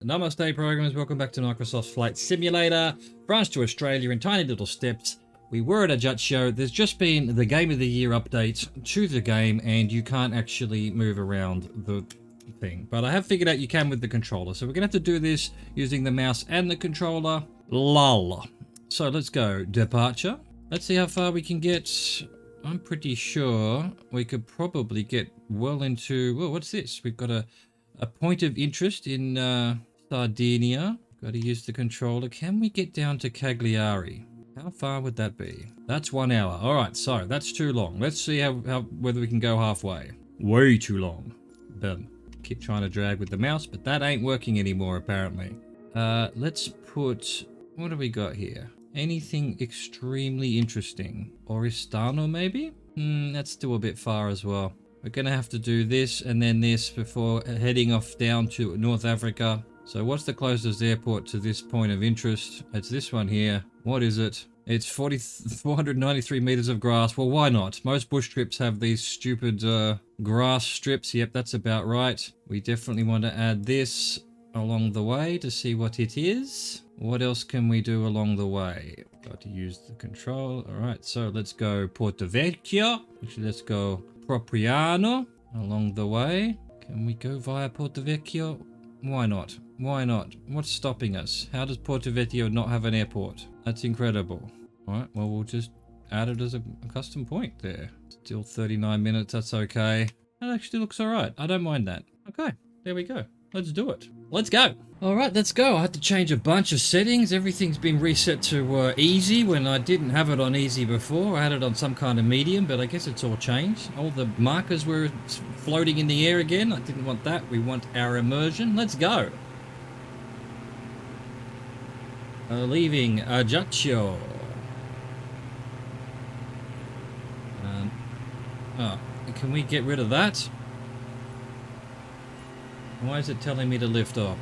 Namaste programmers, welcome back to Microsoft Flight Simulator. France to Australia in tiny little steps. We were at Ajaccio. There's just been the Game of the Year update to the game and you can't actually move around the thing. But I have figured out you can with the controller. So we're going to have to do this using the mouse and the controller. Lol. So let's go. Departure. Let's see how far we can get. I'm pretty sure we could probably get well into... Well, what's this? We've got a point of interest in... Sardinia. Got to use the controller. Can we get down to Cagliari? How far would that be? That's 1 hour. All right, so that's too long. Let's see whether we can go halfway. Way too long. Boom. Keep trying to drag with the mouse, but that ain't working anymore apparently. Let's put... What do we got here? Anything extremely interesting? Oristano maybe? That's still a bit far as well. We're gonna have to do this and then this before heading off down to North Africa. So what's the closest airport to this point of interest? It's this one here. What is it? It's 493 meters of grass. Well, why not? Most bush trips have these stupid grass strips. Yep, that's about right. We definitely want to add this along the way to see what it is. What else can we do along the way? Got to use the control. All right, so let's go Porto Vecchio. Actually, let's go Propriano along the way. Can we go via Porto Vecchio? Why not? Why not? What's stopping us? How does Porto Vecchio not have an airport? That's incredible. Alright, well, we'll just add it as a custom point there. Still 39 minutes, that's okay. That actually looks alright. I don't mind that. Okay, there we go. Let's do it. Let's go. Alright, let's go. I had to change a bunch of settings. Everything's been reset to easy when I didn't have it on easy before. I had it on some kind of medium, but I guess it's all changed. All the markers were floating in the air again. I didn't want that. We want our immersion. Let's go. Leaving Ajaccio. Can we get rid of that? Why is it telling me to lift off?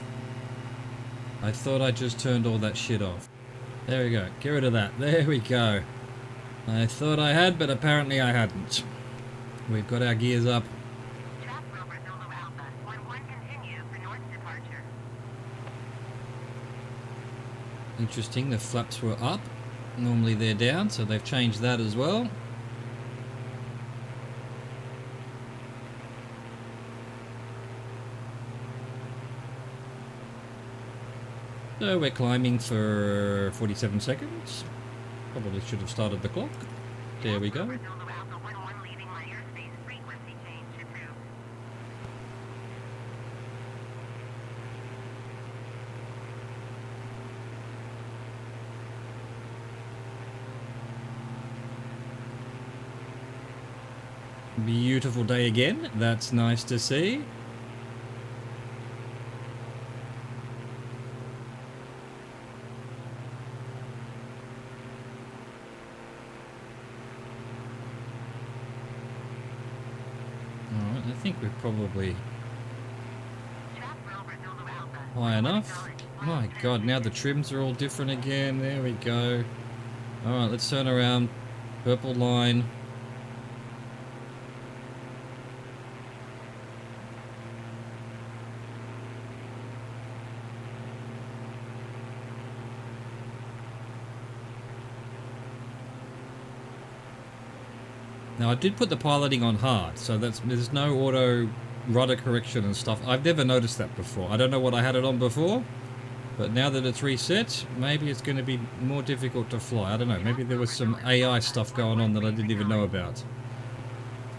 I thought I just turned all that shit off. There we go. Get rid of that. There we go. I thought I had, but apparently I hadn't. We've got our gears up. Interesting, the flaps were up. Normally they're down, so they've changed that as well. So we're climbing for 47 seconds. Probably should have started the clock. There we go. Beautiful day again. That's nice to see. Alright, I think we're probably high enough. My god, now the trims are all different again. There we go. Alright, let's turn around. Purple line. Now I did put the piloting on hard, so there's no auto rudder correction and stuff. I've never noticed that before. I don't know what I had it on before, but now that it's reset, maybe it's going to be more difficult to fly. I don't know, maybe there was some AI stuff going on that I didn't even know about.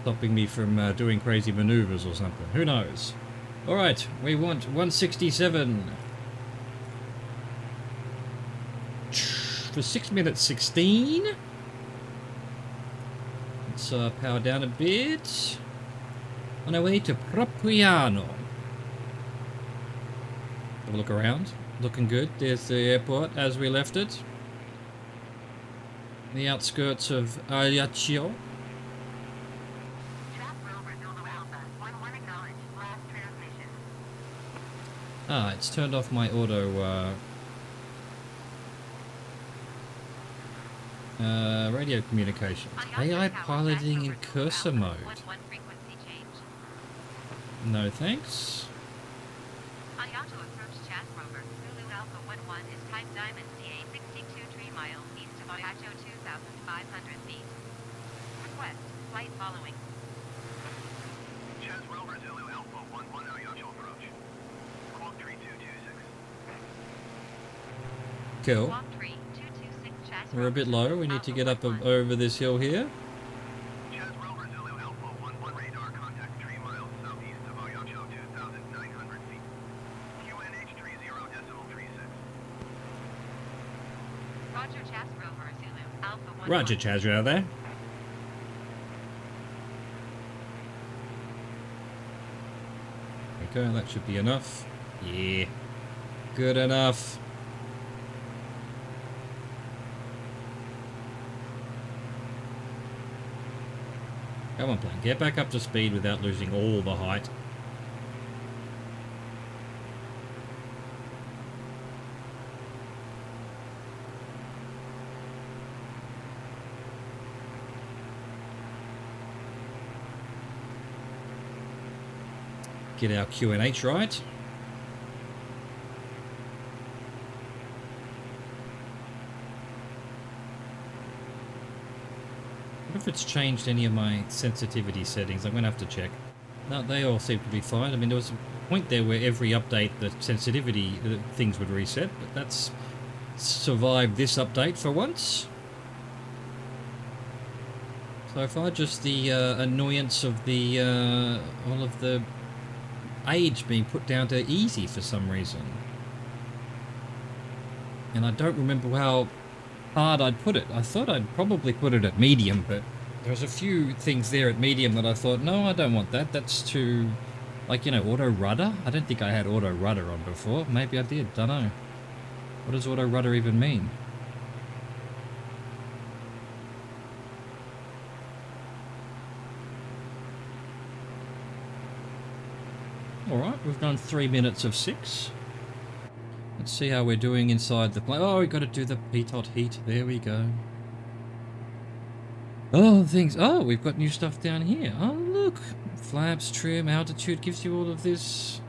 Stopping me from doing crazy maneuvers or something. Who knows? Alright, we want 167. For 6 minutes 16. Let's power down a bit. On our way to Propriano. Have a look around. Looking good. There's the airport as we left it. The outskirts of Ajaccio. It's turned off my auto radio communications. AI piloting in cursor mode. No thanks. Diamond CA 62 3 miles east of Ajaccio 2,500 feet. Request, flight following. Chaz Rover Zulu Alpha 11 Ajaccio approach. Clock 3226. Cool. Walk 3226 Chaz We're a bit low. We need to get up over this hill here. Chaz Rover Zulu Alpha 11 radar contact 3 miles southeast of Ajaccio 2,900 feet. QNH 30.36. Roger Chaz Rover Zulu Alpha 1. Roger, Chazra there. Okay, that should be enough. Yeah. Good enough. Come on, plane. Get back up to speed without losing all the height. Get our QNH right. I wonder if it's changed any of my sensitivity settings. I'm going to have to check. No, they all seem to be fine. I mean, there was a point there where every update, the sensitivity things would reset, but that's survived this update for once. So far, just the annoyance of the all of the age being put down to easy for some reason. And I don't remember how hard I'd put it. I thought I'd probably put it at medium, but there's a few things there at medium that I thought, no, I don't want that. That's too, like, you know, auto rudder. I don't think I had auto rudder on before. Maybe I did. Don't know. What does auto rudder even mean? Alright, we've done 3 minutes of 6. Let's see how we're doing inside the plane. Oh, we've got to do the pitot heat. There we go. Oh, things. Oh, we've got new stuff down here. Oh, look. Flaps, trim, altitude gives you all of this.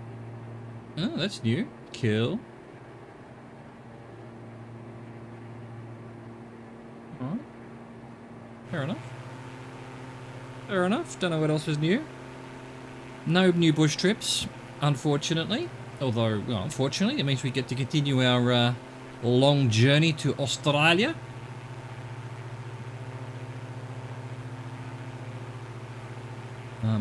Oh, that's new. Cool. Alright. Fair enough. Fair enough. Don't know what else is new. No new bush trips, unfortunately. Although, well, unfortunately, it means we get to continue our long journey to Australia.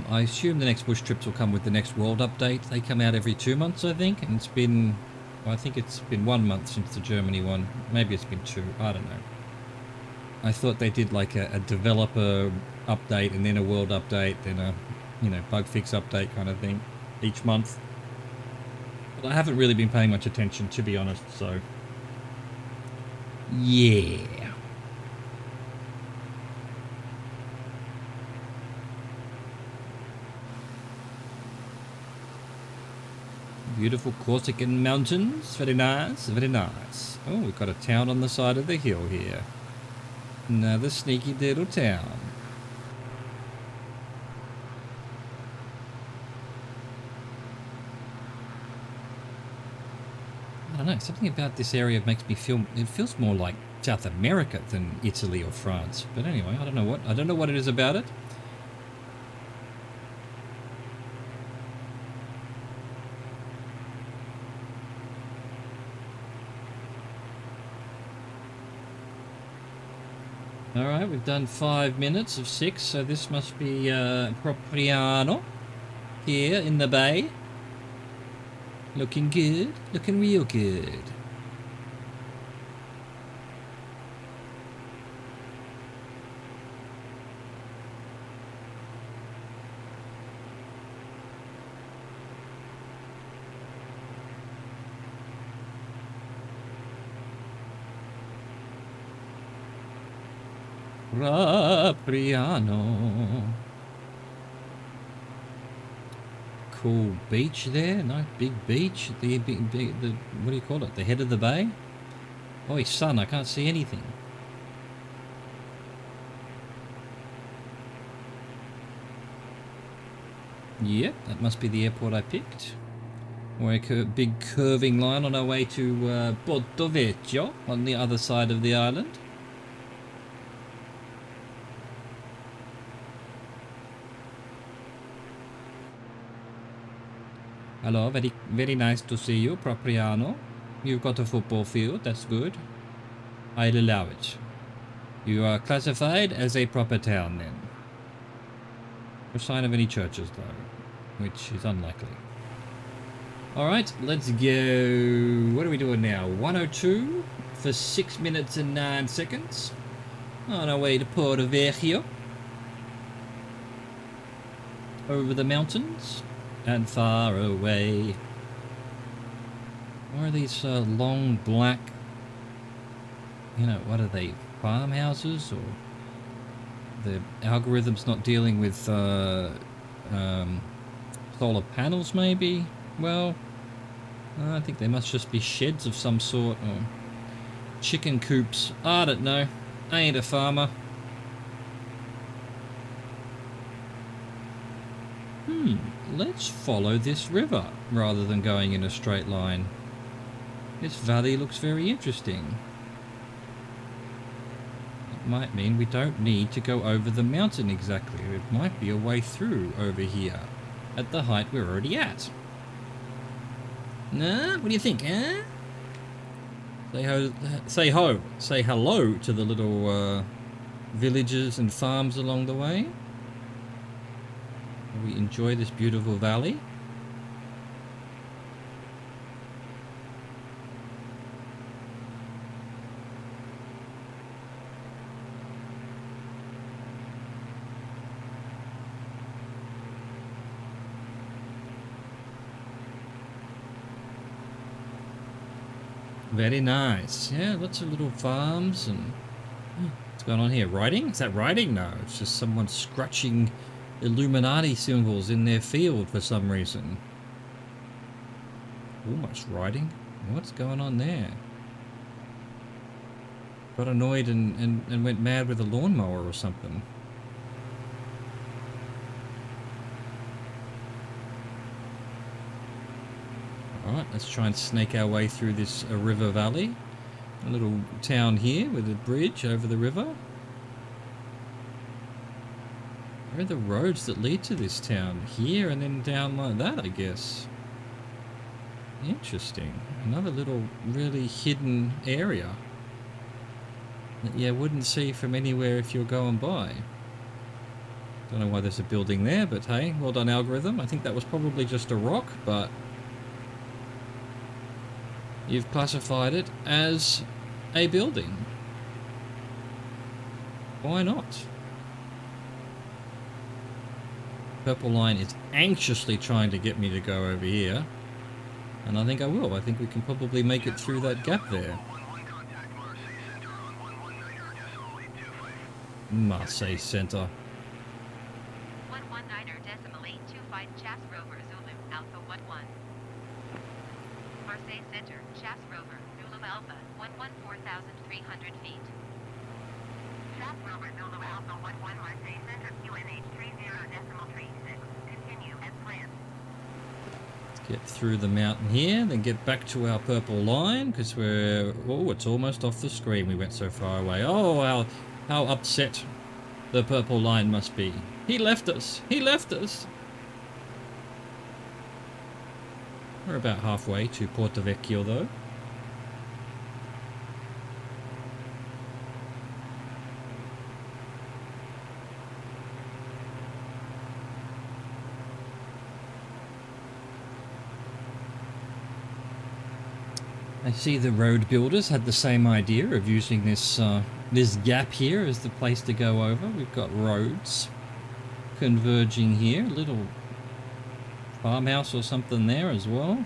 I assume the next bush trips will come with the next world update. They come out every 2 months, I think. And it's been, well, I think it's been 1 month since the Germany one. Maybe it's been 2. I don't know. I thought they did like a developer update and then a world update, then a, you know, bug fix update kind of thing each month. But I haven't really been paying much attention, to be honest, so yeah. Beautiful Corsican mountains, very nice, very nice. Oh, we've got a town on the side of the hill here. Another sneaky little town. I don't know, something about this area makes me feel, it feels more like South America than Italy or France. But anyway, I don't know what it is about it. Alright, we've done 5 minutes of 6, so this must be Propriano here in the bay. Looking good, looking real good. Propriano. Cool beach there, no big beach. The what do you call it? The head of the bay. Oh, son, I can't see anything. Yep, that must be the airport I picked. Or a big curving line on our way to Porto Vecchio on the other side of the island. Hello, very, very nice to see you, Propriano. You've got a football field, that's good. I'll allow it. You are classified as a proper town then. No sign of any churches though, which is unlikely. Alright, let's go. What are we doing now? 102 for 6 minutes and 9 seconds. On our way to Porto Vecchio. Over the mountains and far away. What are these long black, you know, what are they, farmhouses? Or the algorithm's not dealing with solar panels maybe? Well, I think they must just be sheds of some sort, or chicken coops. I don't know. I ain't a farmer. Let's follow this river rather than going in a straight line. This valley looks very interesting. It might mean we don't need to go over the mountain exactly. It might be a way through over here at the height we're already at. Nah, what do you think, eh? Say hello to the little villages and farms along the way. We enjoy this beautiful valley. Very nice. Yeah, lots of little farms and... What's going on here? Writing? Is that writing? No, it's just someone scratching Illuminati symbols in their field for some reason. Almost writing. What's going on there? Got annoyed and went mad with a lawnmower or something. Alright, let's try and snake our way through this river valley. A little town here with a bridge over the river. Where are the roads that lead to this town? Here and then down like that, I guess. Interesting. Another little really hidden area that you wouldn't see from anywhere if you're going by. Don't know why there's a building there, but hey, well done algorithm. I think that was probably just a rock, but you've classified it as a building. Why not? Purple line is anxiously trying to get me to go over here. And I think I will. I think we can probably make it through that gap there. Marseille Center. 119.825 Chasse Rover Zulu Alpha 11. Marseille Center, Chasse Rover Zulu Alpha 114,300 feet. Chasse Rover Zulu Alpha 11 Marseille Center QNH 30.36. Continue as planned. Get through the mountain here, then get back to our purple line, because we're... Oh, it's almost off the screen. We went so far away. Oh, how upset the purple line must be. He left us. He left us. We're about halfway to Porto Vecchio, though. I see the road builders had the same idea of using this this gap here as the place to go over. We've got roads converging here, a little farmhouse or something there as well.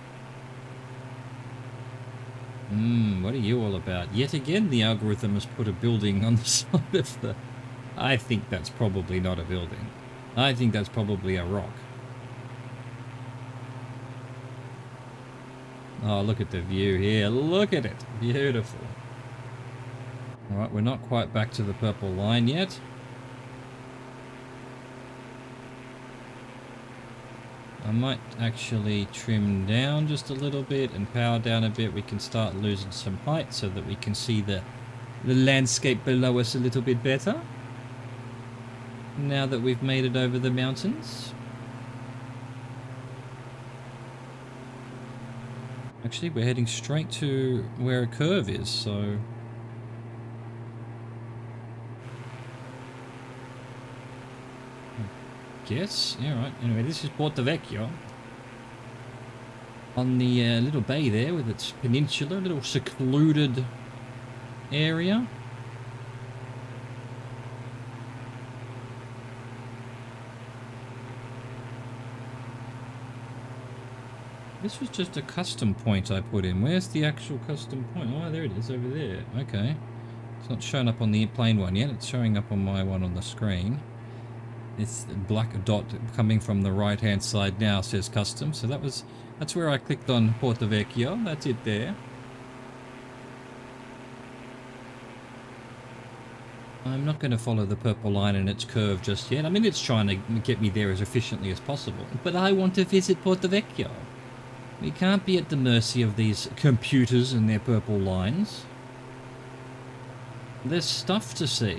What are you all about? Yet again, the algorithm has put a building on the side of the... I think that's probably not a building. I think that's probably a rock. Oh, look at the view here. Look at it. Beautiful. Alright, we're not quite back to the purple line yet. I might actually trim down just a little bit and power down a bit. We can start losing some height so that we can see the landscape below us a little bit better. Now that we've made it over the mountains. Actually, we're heading straight to where a curve is, so... Yes, yeah, right. Anyway, this is Porto Vecchio. On the little bay there with its peninsula, little secluded area. This was just a custom point I put in. Where's the actual custom point? Oh, there it is, over there. Okay. It's not showing up on the plane one yet. It's showing up on my one on the screen. This black dot coming from the right-hand side now says custom. So that's where I clicked on Porto Vecchio. That's it there. I'm not going to follow the purple line and its curve just yet. I mean, it's trying to get me there as efficiently as possible. But I want to visit Porto Vecchio. We can't be at the mercy of these computers and their purple lines. There's stuff to see.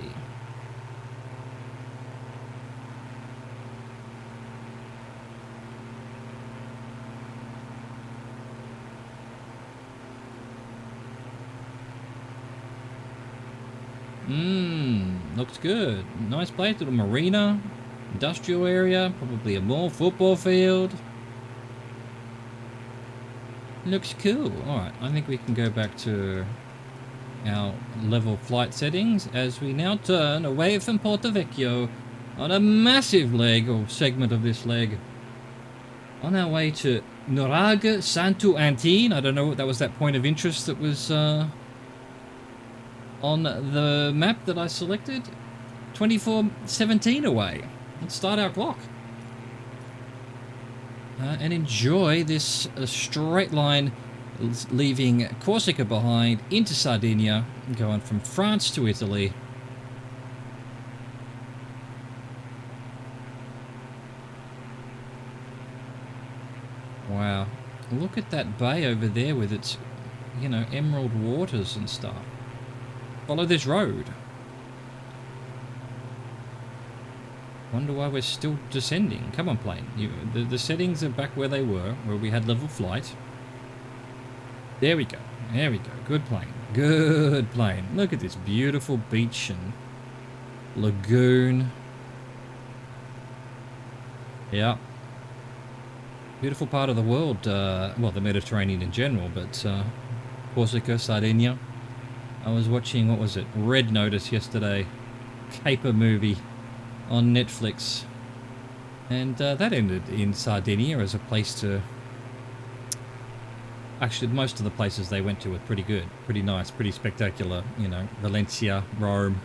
Looks good. Nice place, little marina, industrial area, probably a mall, football field. Looks cool. Alright, I think we can go back to our level flight settings as we now turn away from Porto Vecchio on a massive leg, or segment of this leg, on our way to Noraga Santo Antine. I don't know what that was, that point of interest that was on the map that I selected. 24:17 away. Let's start our clock. And enjoy this straight line leaving Corsica behind into Sardinia, going from France to Italy. Wow. Look at that bay over there with its, you know, emerald waters and stuff. Follow this road. Wonder why we're still descending. Come on, plane. The settings are back where they were, where we had level flight. There we go. There we go. Good plane. Good plane. Look at this beautiful beach and lagoon. Yeah. Beautiful part of the world. Well, the Mediterranean in general, but Corsica, Sardinia. I was watching, what was it? Red Notice yesterday. Caper movie on Netflix. And that ended in Sardinia as a place to... Actually, most of the places they went to were pretty good. Pretty nice, pretty spectacular. You know, Valencia, Rome.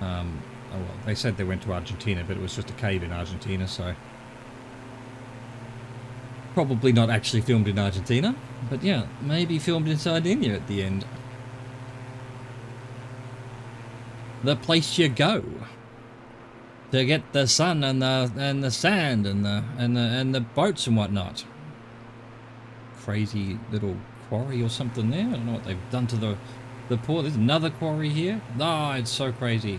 Oh, well, they said they went to Argentina, but it was just a cave in Argentina, so... Probably not actually filmed in Argentina, but yeah, maybe filmed in Sardinia at the end. The place you go to get the sun and the sand and the boats and whatnot. Crazy little quarry or something there. I don't know what they've done to the port. There's another quarry here. Ah, oh, it's so crazy.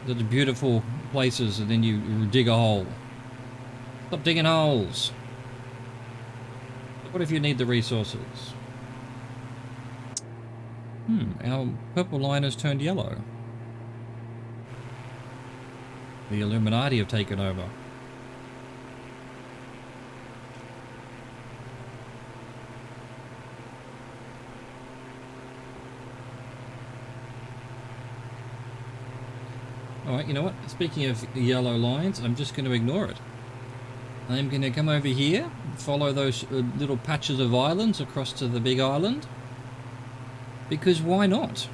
There's beautiful places, and then you dig a hole. Stop digging holes. What if you need the resources? Our purple line has turned yellow. The Illuminati have taken over. Alright, you know what? Speaking of yellow lines, I'm just going to ignore it. I'm going to come over here, follow those little patches of islands across to the big island. Because why not?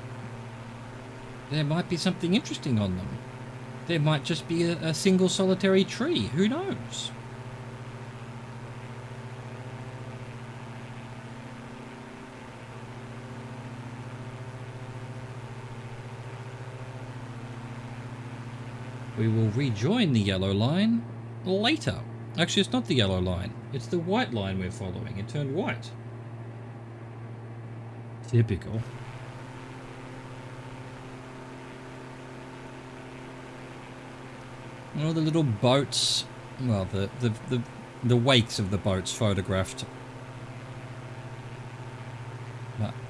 There might be something interesting on them. There might just be a single solitary tree. Who knows? We will rejoin the yellow line later Actually, it's not the yellow line. It's the white line we're following. It turned white. Typical. All the little boats, well, the wakes of the boats photographed.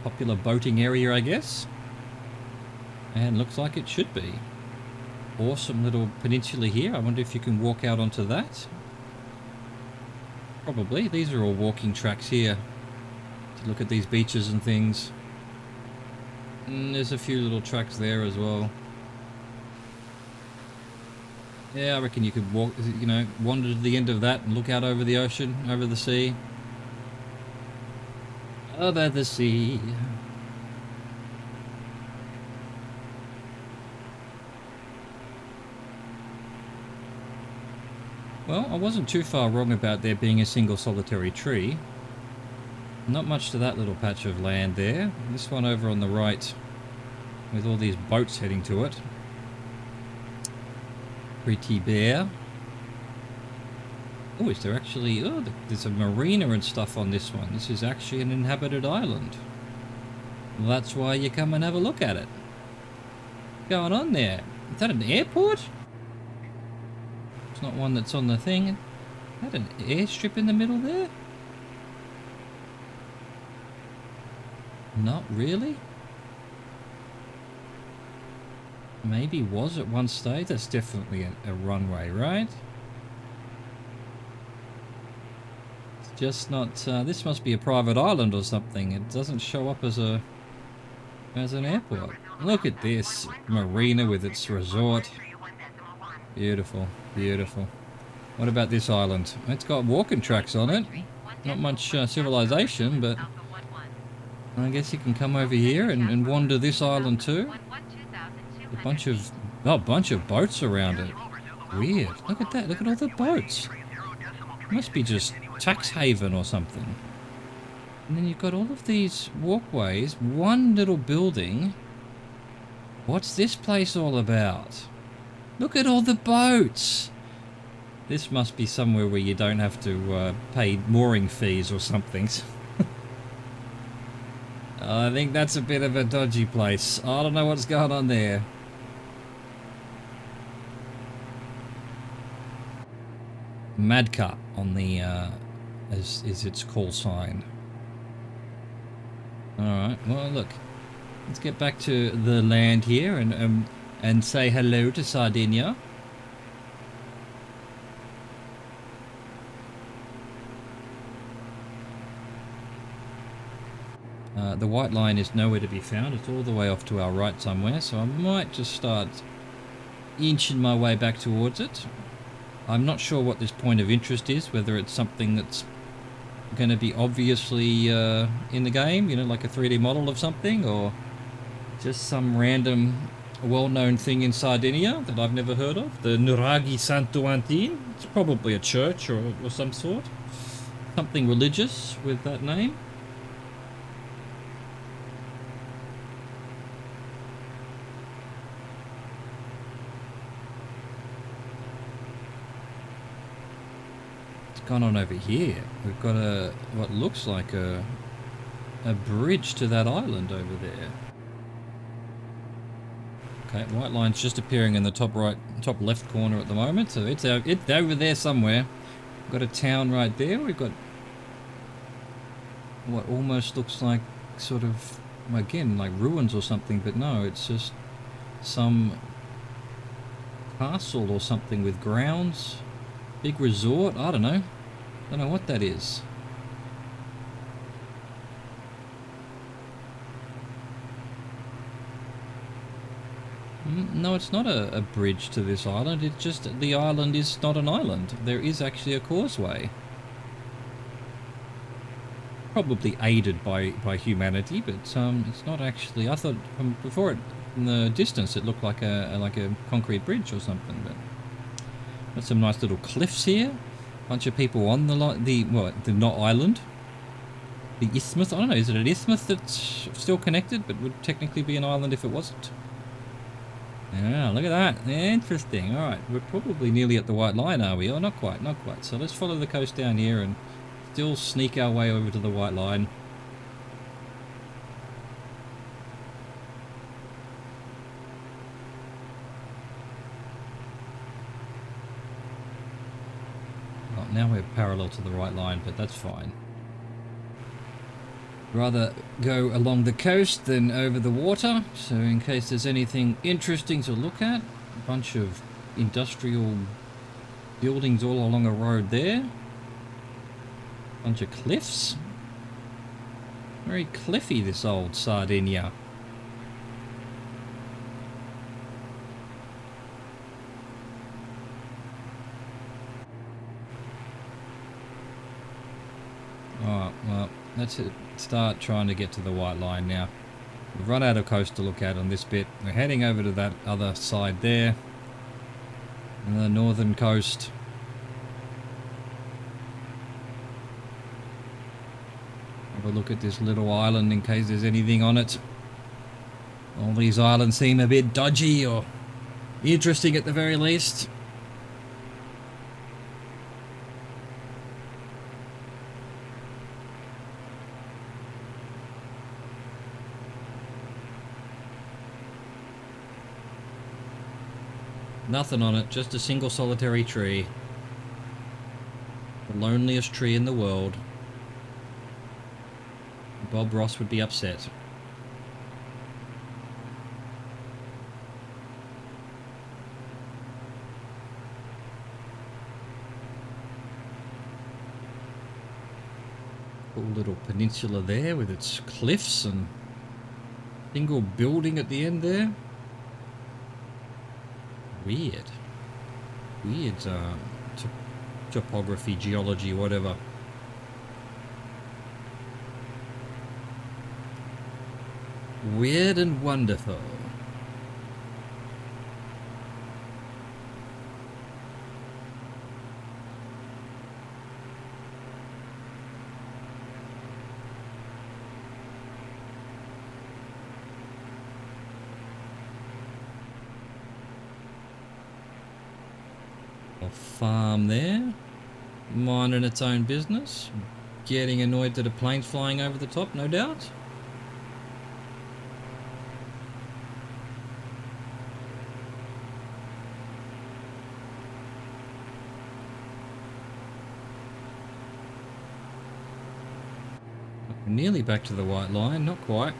Popular boating area, I guess. And looks like it should be. Awesome little peninsula here. I wonder if you can walk out onto that. Probably. These are all walking tracks here. To look at these beaches and things. And there's a few little tracks there as well. Yeah, I reckon you could walk, you know, wander to the end of that and look out over the ocean, over the sea. Over the sea. Well, I wasn't too far wrong about there being a single solitary tree. Not much to that little patch of land there. This one over on the right, with all these boats heading to it. Pretty bare. Oh, is there actually... Oh, there's a marina and stuff on this one. This is actually an inhabited island. Well, that's why you come and have a look at it. What's going on there? Is that an airport? It's not one that's on the thing. Is that an airstrip in the middle there? Not really. Maybe was at one stage. That's definitely a runway, right? It's just not... this must be a private island or something. It doesn't show up as an airport. Look at this marina with its resort. Beautiful, beautiful. What about this island? It's got walking tracks on it. Not much civilization, but I guess you can come over here and wander this island too. A bunch of boats around it. Weird. Look at that. Look at all the boats. Must be just tax haven or something. And then you've got all of these walkways. One little building. What's this place all about? Look at all the boats. This must be somewhere where you don't have to pay mooring fees or something. I think that's a bit of a dodgy place. I don't know what's going on there. Madca on the is its call sign. Alright, well look. Let's get back to the land here and say hello to Sardinia. The white line is nowhere to be found. It's all the way off to our right somewhere, so I might just start inching my way back towards it. I'm not sure what this point of interest is, whether it's something that's going to be obviously in the game, you know, like a 3D model of something, or just some random well-known thing in Sardinia that I've never heard of. The Nuraghi Santo Antin. It's probably a church or some sort. Something religious with that name. Gone on over here. We've got what looks like a bridge to that island over there. Okay, white line's just appearing in the top left corner at the moment, so it's over there somewhere. We've got a town right there. We've got what almost looks like sort of, again, like ruins or something, but no, it's just some castle or something with grounds. Big resort, I don't know. Don't know what that is. No, it's not a bridge to this island. It's just the island is not an island. There is actually a causeway. Probably aided by humanity, but it's not actually. I thought from before it in the distance it looked like a concrete bridge or something, but. Got some nice little cliffs here. Bunch of people on the not island. The isthmus. I don't know. Is it an isthmus that's still connected, but would technically be an island if it wasn't? Yeah, look at that. Interesting. All right, we're probably nearly at the white line, are we? Oh, not quite, not quite. So let's follow the coast down here and still sneak our way over to the white line. Well, now we're parallel to the right line, but that's fine. Rather go along the coast than over the water, so in case there's anything interesting to look at. A bunch of industrial buildings all along a road there. Bunch of cliffs. Very cliffy, this old Sardinia. Alright, well, let's start trying to get to the white line now. We've run out of coast to look at on this bit. We're heading over to that other side there. On the northern coast. Have a look at this little island in case there's anything on it. All these islands seem a bit dodgy or interesting at the very least. Nothing on it, just a single solitary tree. The loneliest tree in the world. Bob Ross would be upset. Cool little peninsula there with its cliffs and single building at the end there. Weird. Weird topography, geology, whatever. Weird and wonderful. A farm there, minding its own business, getting annoyed that a plane's flying over the top, no doubt. We're nearly back to the white line, not quite.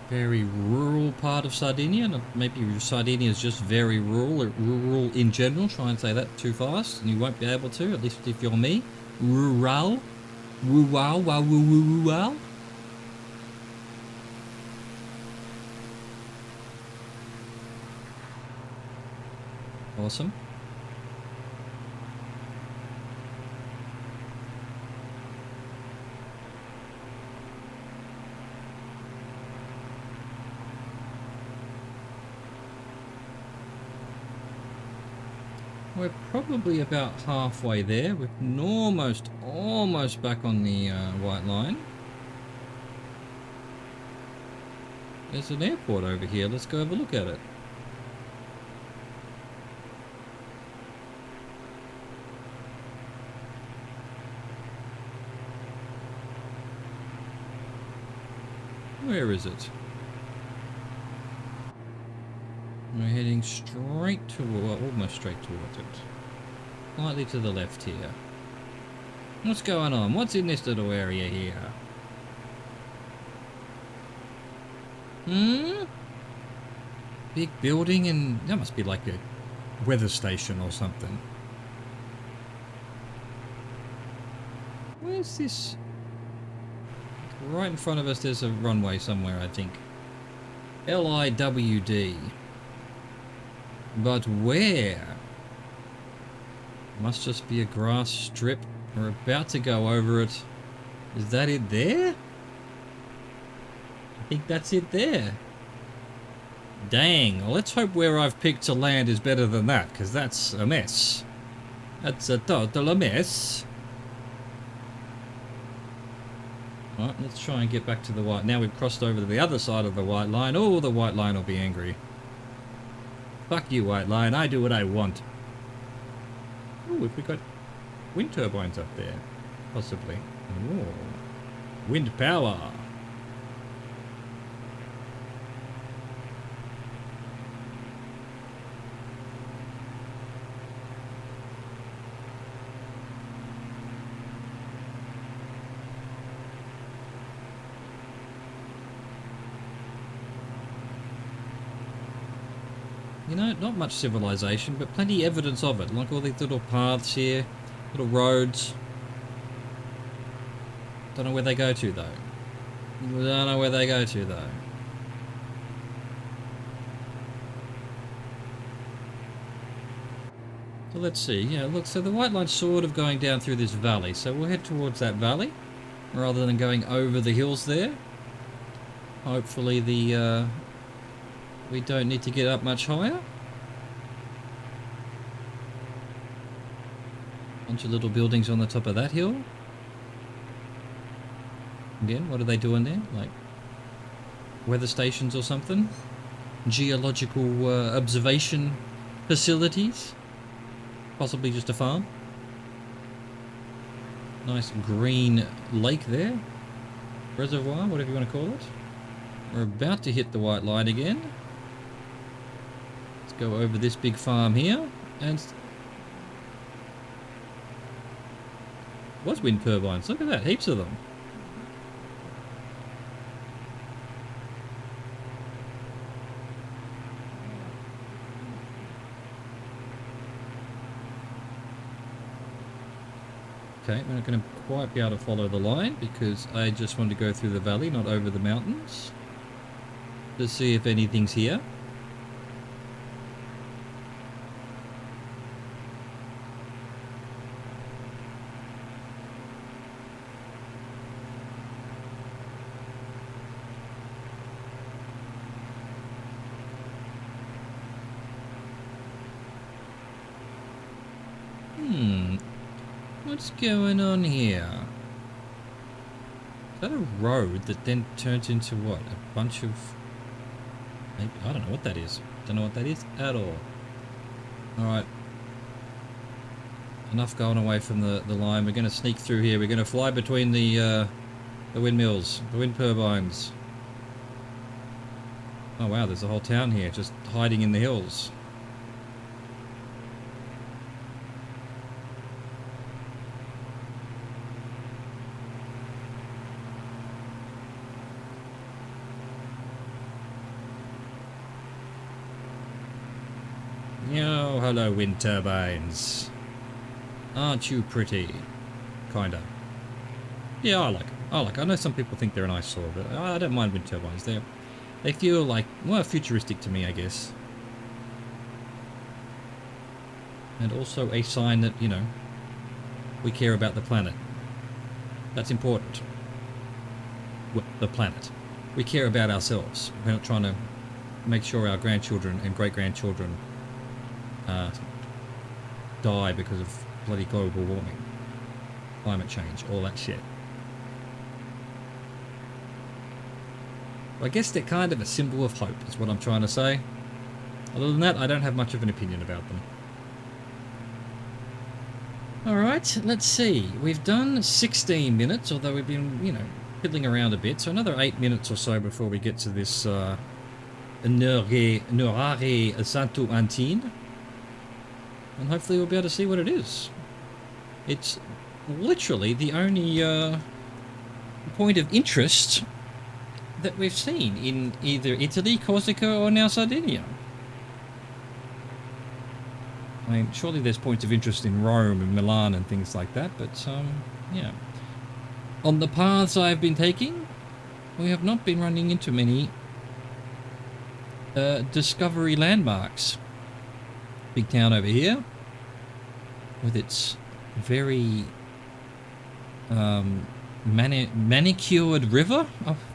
Very rural part of Sardinia. Maybe Sardinia is just very rural, rural in general. Try and say that too fast, and you won't be able to. At least if you're me, rural, rural, wow, rural. Awesome. We're probably about halfway there. We're almost back on the white line. There's an airport over here. Let's go have a look at it. Where is it? We're heading straight toward, almost straight towards it. Slightly to the left here. What's going on? What's in this little area here? Big building, and that must be like a weather station or something. Where's this? Right in front of us there's a runway somewhere, I think. LIWD. But where? Must just be a grass strip. We're about to go over it. Is that it there? I think that's it there. Dang, well, let's hope where I've picked to land is better than that, because that's a mess. That's a total mess. Alright, let's try and get back to the white. Now we've crossed over to the other side of the white line. Oh, the white line will be angry. Fuck you, white line. I do what I want. Oh, have we got wind turbines up there? Possibly. Oh, wind power. You know, not much civilization, but plenty evidence of it. Like all these little paths here, little roads. Don't know where they go to though. Don't know where they go to though. So let's see. Yeah, look, so the white line's sort of going down through this valley. So we'll head towards that valley rather than going over the hills there. Hopefully the we don't need to get up much higher. Bunch of little buildings on the top of that hill. Again, what are they doing there? Like weather stations or something? Geological observation facilities? Possibly just a farm. Nice green lake there. Reservoir, whatever you want to call it. We're about to hit the white line again. Let's go over this big farm here. And what's wind turbines? Look at that, heaps of them. Okay, we're not going to quite be able to follow the line because I just want to go through the valley, not over the mountains. Let's see if anything's here. What's going on here? Is that a road that then turns into what? A bunch of... Maybe, I don't know what that is. Don't know what that is at all. Alright. Enough going away from the line. We're going to sneak through here. We're going to fly between the windmills, the wind turbines. Oh wow, there's a whole town here just hiding in the hills. Oh, hello, wind turbines. Aren't you pretty? Kinda. Yeah, I like them. I know some people think they're an eyesore, but I don't mind wind turbines. They feel like, well, futuristic to me, I guess. And also a sign that, you know, we care about the planet. That's important. Well, the planet. We care about ourselves. We're not trying to make sure our grandchildren and great-grandchildren die because of bloody global warming, climate change, all that shit. I guess they're kind of a symbol of hope, is what I'm trying to say. Other than that, I don't have much of an opinion about them. Alright, let's see. We've done 16 minutes, although we've been, you know, fiddling around a bit, so another 8 minutes or so before we get to this Norare Santo Antine. And hopefully we'll be able to see what it is. It's literally the only point of interest that we've seen in either Italy, Corsica, or now Sardinia. I mean, surely there's points of interest in Rome and Milan and things like that, but yeah. On the paths I've been taking, we have not been running into many discovery landmarks. Big town over here, with its very manicured river,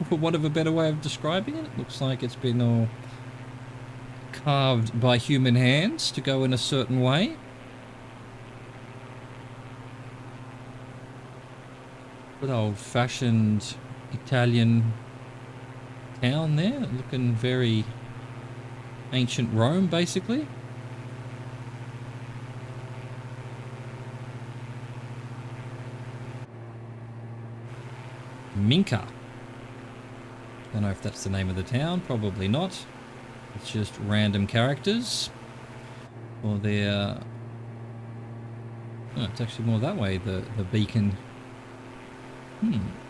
for want of a better way of describing it. It looks like it's been all carved by human hands to go in a certain way. Good old-fashioned Italian town there, looking very ancient Rome, basically. Minka. Don't know if that's the name of the town, probably not. It's just random characters. Or they're... Oh, it's actually more that way, the beacon.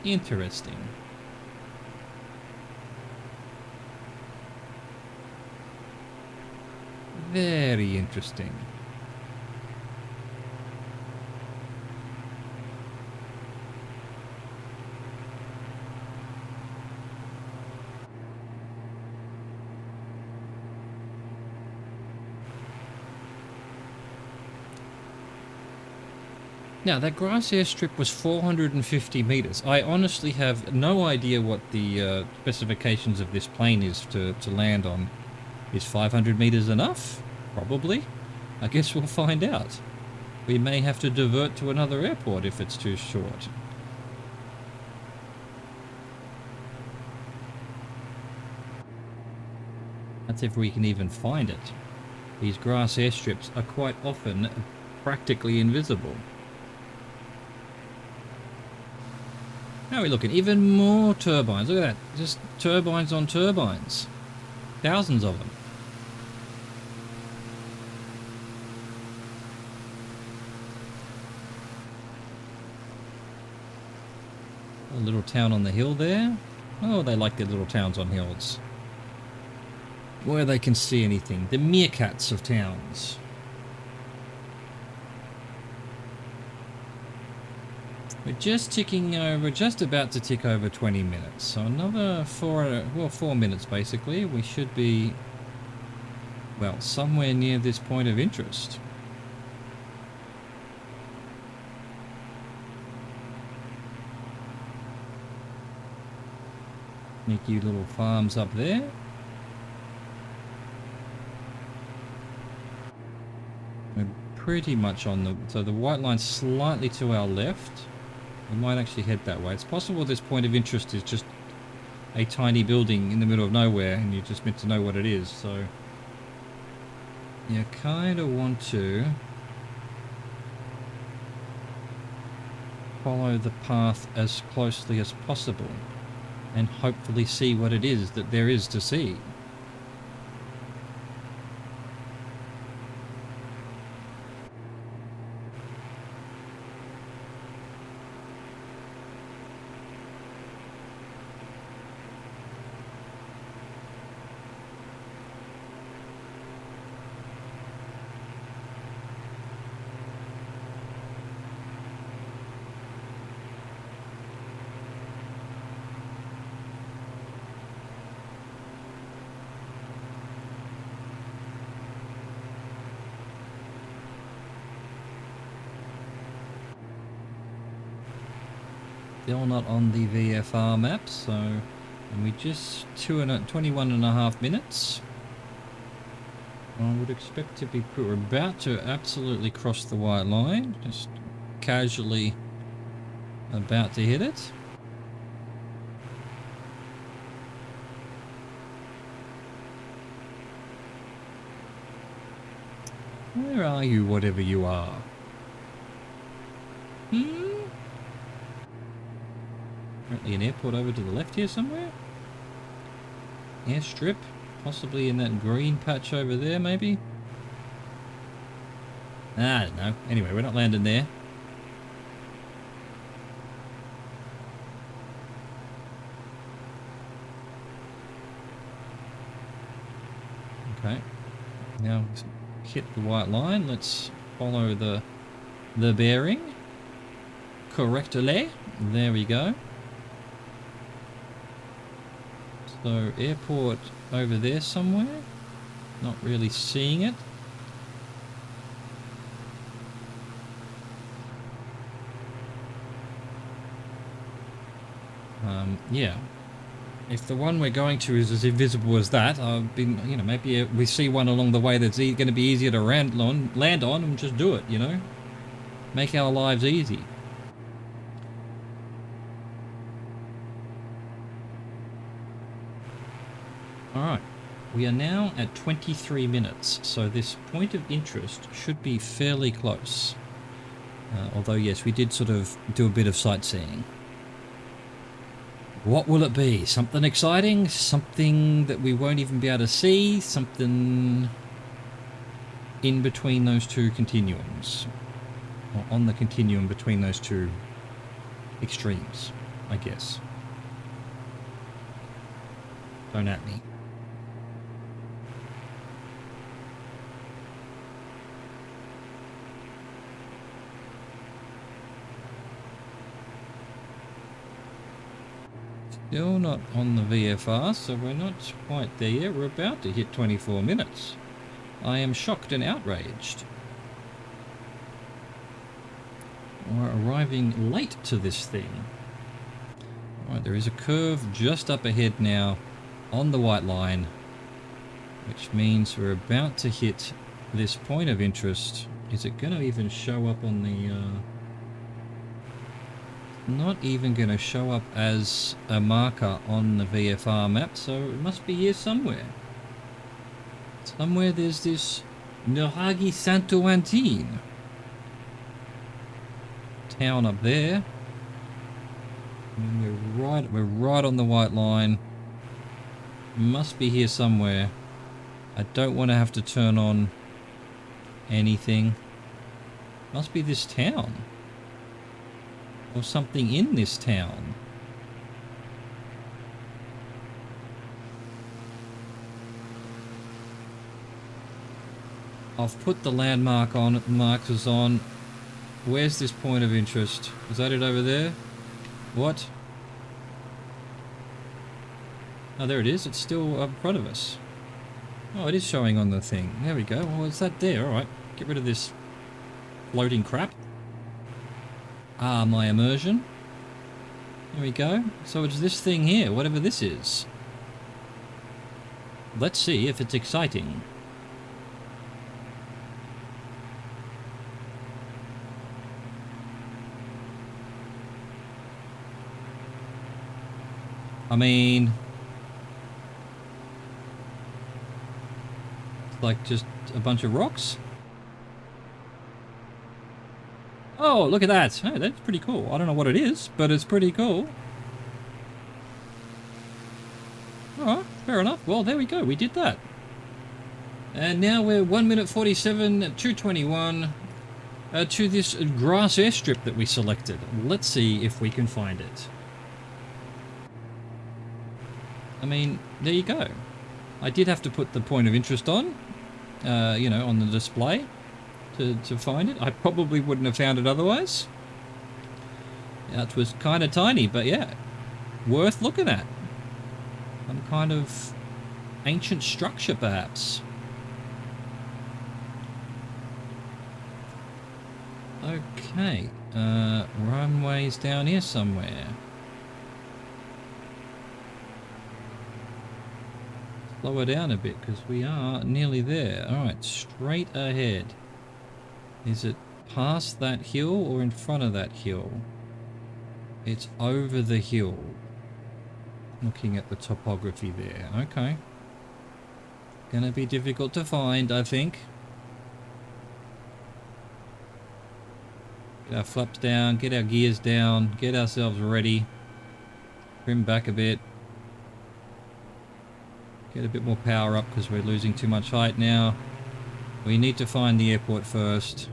Interesting. Very interesting. Now, that grass airstrip was 450 meters. I honestly have no idea what the specifications of this plane is to land on. Is 500 meters enough? Probably. I guess we'll find out. We may have to divert to another airport if it's too short. That's if we can even find it. These grass airstrips are quite often practically invisible. How are we looking? Even more turbines. Look at that. Just turbines on turbines. Thousands of them. A little town on the hill there. Oh, they like their little towns on hills. Where they can see anything. The meerkats of towns. We're just ticking over, just about to tick over 20 minutes. So another 4 minutes basically. We should be, well, somewhere near this point of interest. Sneaky little farms up there. We're pretty much on the, so the white line's slightly to our left. We might actually head that way. It's possible this point of interest is just a tiny building in the middle of nowhere and you're just meant to know what it is, so you kind of want to follow the path as closely as possible and hopefully see what it is that there is to see. Still not on the VFR map, so and we just 21 and a half minutes. I would expect to be, we're about to absolutely cross the white line, just casually about to hit it. Where are you, whatever you are? Apparently an airport over to the left here somewhere. Airstrip, possibly in that green patch over there, maybe. I don't know. Anyway, we're not landing there. Okay. Now hit the white line. Let's follow the bearing correctly. There we go. So airport over there somewhere. Not really seeing it. Yeah. If the one we're going to is as invisible as that, I've been, you know, maybe we see one along the way that's going to be easier to land on and just do it, you know? Make our lives easy. Alright, we are now at 23 minutes, so this point of interest should be fairly close. Although, yes, we did sort of do a bit of sightseeing. What will it be? Something exciting? Something that we won't even be able to see? Something in between those two continuums? Or on the continuum between those two extremes, I guess. Don't at me. Still not on the VFR, so we're not quite there yet. We're about to hit 24 minutes. I am shocked and outraged. We're arriving late to this thing. Alright, there is a curve just up ahead now on the white line, which means we're about to hit this point of interest. Is it going to even show up on the... Not even going to show up as a marker on the VFR map, so it must be here somewhere. Somewhere there's this Nuraghi Santo Antine town up there. And we're right on the white line. Must be here somewhere. I don't want to have to turn on anything. Must be this town. Or something in this town. I've put the landmark on, markers on. Where's this point of interest? Is that it over there? What? Oh, there it is. It's still up in front of us. Oh, it is showing on the thing. There we go. Well, it's that there. Alright. Get rid of this floating crap. Ah, my immersion. There we go. So it's this thing here, whatever this is. Let's see if it's exciting. I mean... It's like just a bunch of rocks. Oh, look at that. Hey, that's pretty cool. I don't know what it is, but it's pretty cool. Alright, fair enough. Well, there we go. We did that. And now we're 1 minute 47, 2:21 to this grass airstrip that we selected. Let's see if we can find it. I mean, there you go. I did have to put the point of interest on, you know, on the display. To find it. I probably wouldn't have found it otherwise. Yeah, it was kind of tiny, but yeah, worth looking at. Some kind of ancient structure, perhaps. Okay, runway's down here somewhere. Slow her down a bit because we are nearly there. Alright, straight ahead. Is it past that hill or in front of that hill? It's over the hill. Looking at the topography there. Okay. Gonna be difficult to find, I think. Get our flaps down, get our gears down, get ourselves ready. Trim back a bit. Get a bit more power up because we're losing too much height now. We need to find the airport first.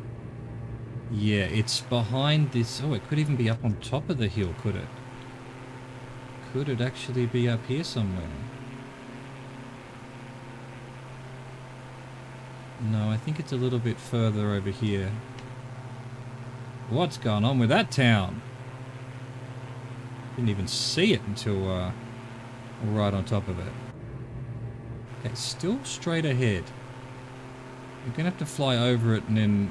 Yeah, it's behind this... Oh, it could even be up on top of the hill, could it? Could it actually be up here somewhere? No, I think it's a little bit further over here. What's going on with that town? Didn't even see it until we're right on top of it. Okay, still straight ahead. You're going to have to fly over it and then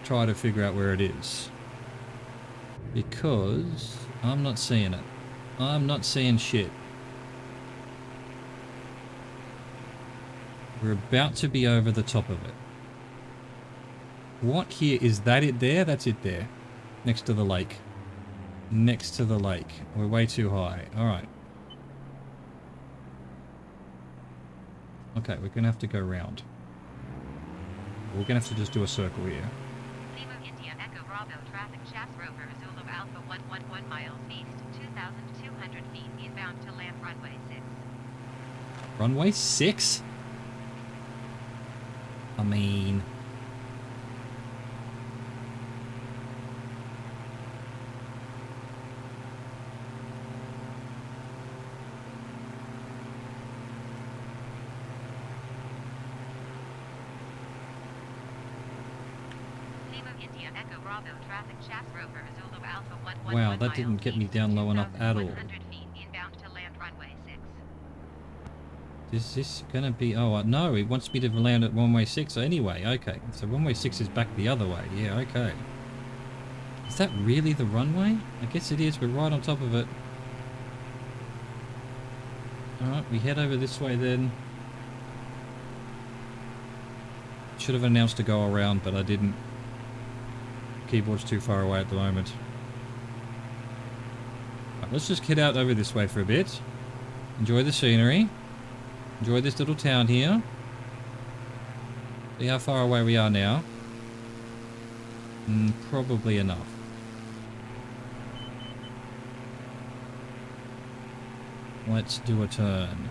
try to figure out where it is. Because I'm not seeing it. I'm not seeing shit. We're about to be over the top of it. What here? Is that it there? That's it there. Next to the lake. Next to the lake. We're way too high. Alright. Okay, we're going to have to go round. We're going to have to just do a circle here. Lima India Echo Bravo traffic shafts Rover Zulu Alpha 111 miles east, 2,200 feet inbound to land runway 6. Runway 6? I mean... Lima India Echo Bravo traffic shafts Rover Zulu Alpha 111 Wow, that didn't get me down low enough at all. 2,100 feet inbound to land runway 6. Is this gonna be... Oh, no, it wants me to land at runway 6 anyway. Okay, so runway 6 is back the other way. Yeah, okay. Is that really the runway? I guess it is. We're right on top of it. Alright, we head over this way then. Should have announced to go around, but I didn't. Keyboard's too far away at the moment. Right, let's just head out over this way for a bit. Enjoy the scenery. Enjoy this little town here. See how far away we are now. Probably enough. Let's do a turn.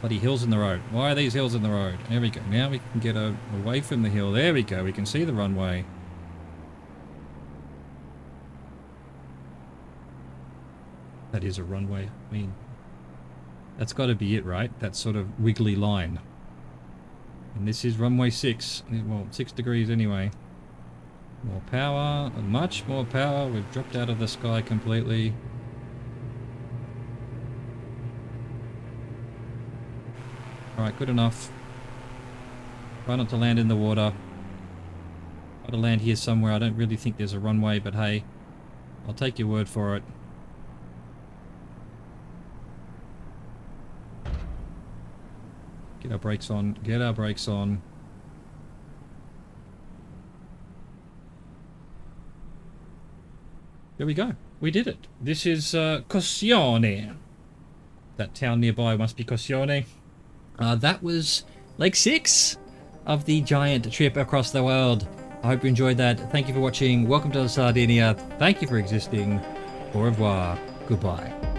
Bloody hills in the road. Why are these hills in the road? There we go. Now we can get away from the hill. There we go. We can see the runway. That is a runway. I mean, that's got to be it, right? That sort of wiggly line. And this is runway 6. Well, 6 degrees anyway. More power. Much more power. We've dropped out of the sky completely. Alright, good enough. Try not to land in the water. Try to land here somewhere. I don't really think there's a runway, but hey, I'll take your word for it. Get our brakes on. Get our brakes on. There we go. We did it. This is Cossione. That town nearby must be Cossione. That was leg 6 of the giant trip across the world. I hope you enjoyed that. Thank you for watching. Welcome to Sardinia. Thank you for existing. Au revoir. Goodbye.